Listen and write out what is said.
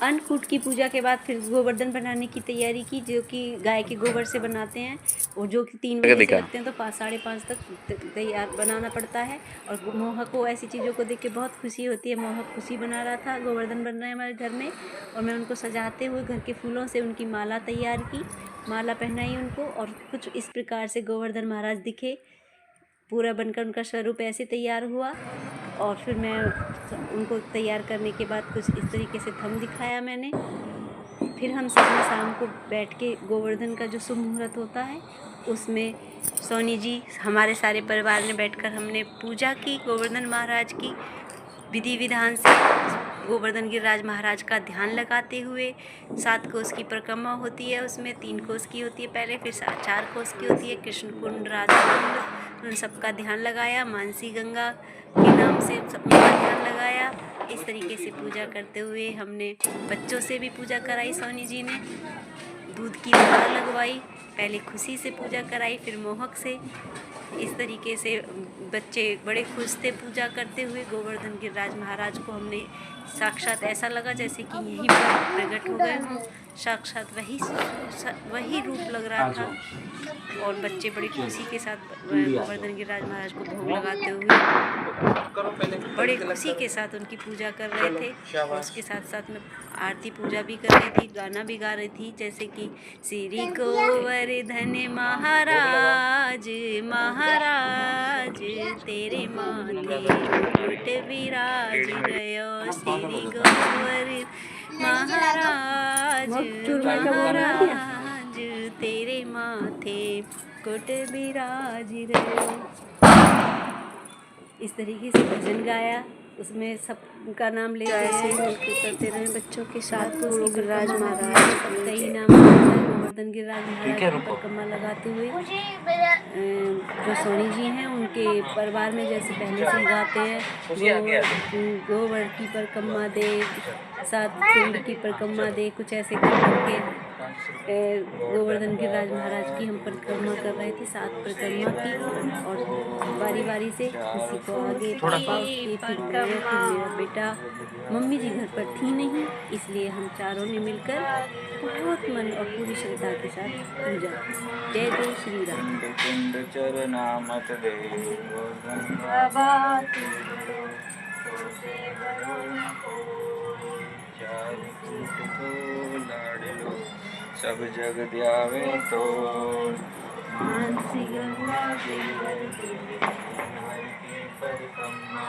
अन्नकूट की पूजा के बाद फिर गोवर्धन बनाने की तैयारी की, जो कि गाय के गोबर से बनाते हैं और जो कि 3 बजे से लगते हैं, तो 5 साढ़े 5 तक तैयार बनाना पड़ता है। और मोहक को ऐसी चीज़ों को देख के बहुत खुशी होती है। मोहक खुशी बना रहा था, गोवर्धन बन रहे हैं हमारे घर में, और मैं उनको सजाते हुए घर के फूलों से उनकी माला तैयार की, माला पहनाई उनको, और कुछ इस प्रकार से गोवर्धन महाराज दिखे, पूरा बनकर उनका स्वरूप ऐसे तैयार हुआ। और फिर मैं उनको तैयार करने के बाद कुछ इस तरीके से थंब दिखाया मैंने। फिर हम सब ने शाम को बैठ के गोवर्धन का जो शुभ मुहूर्त होता है उसमें सोनी जी, हमारे सारे परिवार ने बैठकर हमने पूजा की गोवर्धन महाराज की, विधि विधान से गोवर्धन गिरिराज महाराज का ध्यान लगाते हुए। 7 कोस की परिक्रमा होती है, उसमें 3 कोस की होती है पहले, फिर 4 कोस की होती है। कृष्ण कुंड, राधा कुंड, उन सबका ध्यान लगाया। मानसी गंगा के नाम से सबका ध्यान लगाया। इस तरीके से पूजा करते हुए हमने बच्चों से भी पूजा कराई। सोनी जी ने दूध की धार लगवाई, पहले खुशी से पूजा कराई, फिर मोहक से। इस तरीके से बच्चे बड़े खुश थे पूजा करते हुए। गोवर्धन गिरिराज महाराज को हमने साक्षात ऐसा लगा जैसे कि यहीं पर प्रकट हो गए हों, साक्षात वही रूप लग रहा था। और बच्चे बड़ी खुशी के साथ गोवर्धन गिरिराज महाराज को भोग लगाते हुए बड़े खुशी के साथ उनकी पूजा कर रहे थे। और उसके साथ साथ में आरती पूजा भी कर रही थी, गाना भी गा रही थी, जैसे कि श्री गोवर्धन महाराज महाराज तेरे माथे मुकुट विराज गयो, श्री गोवर्धन महाराज महाराज तेरे माथे मुकुट विराज गयो। इस तरीके से भजन गाया, उसमें सबका नाम लेते हैं, करते रहे बच्चों के साथ को गिरिराज महाराज सबका ही नाम गोवर्धन गिरिराज महाराज की परिक्रमा लगाते हुए। जो सोनी जी हैं उनके परिवार में जैसे पहले से गाते हैं, गोवर्धन की परिक्रमा दे, 7 कुंड की परिक्रमा दे, कुछ ऐसे करके गोवर्धन गिरिराज महाराज की हम परिक्रमा कर रहे थे, 7 परिक्रमा की। और बारी बारी से किसी को आगे, पापा उसके, फिर मैं, फिर मेरा बेटा। मम्मी जी घर पर थी नहीं, इसलिए हम चारों ने मिलकर बहुत मन और पूरी श्रद्धा के साथ पूजा। जय जय श्री राम। सब जग ध्यावे तो मानसी गंगा परिक्रमा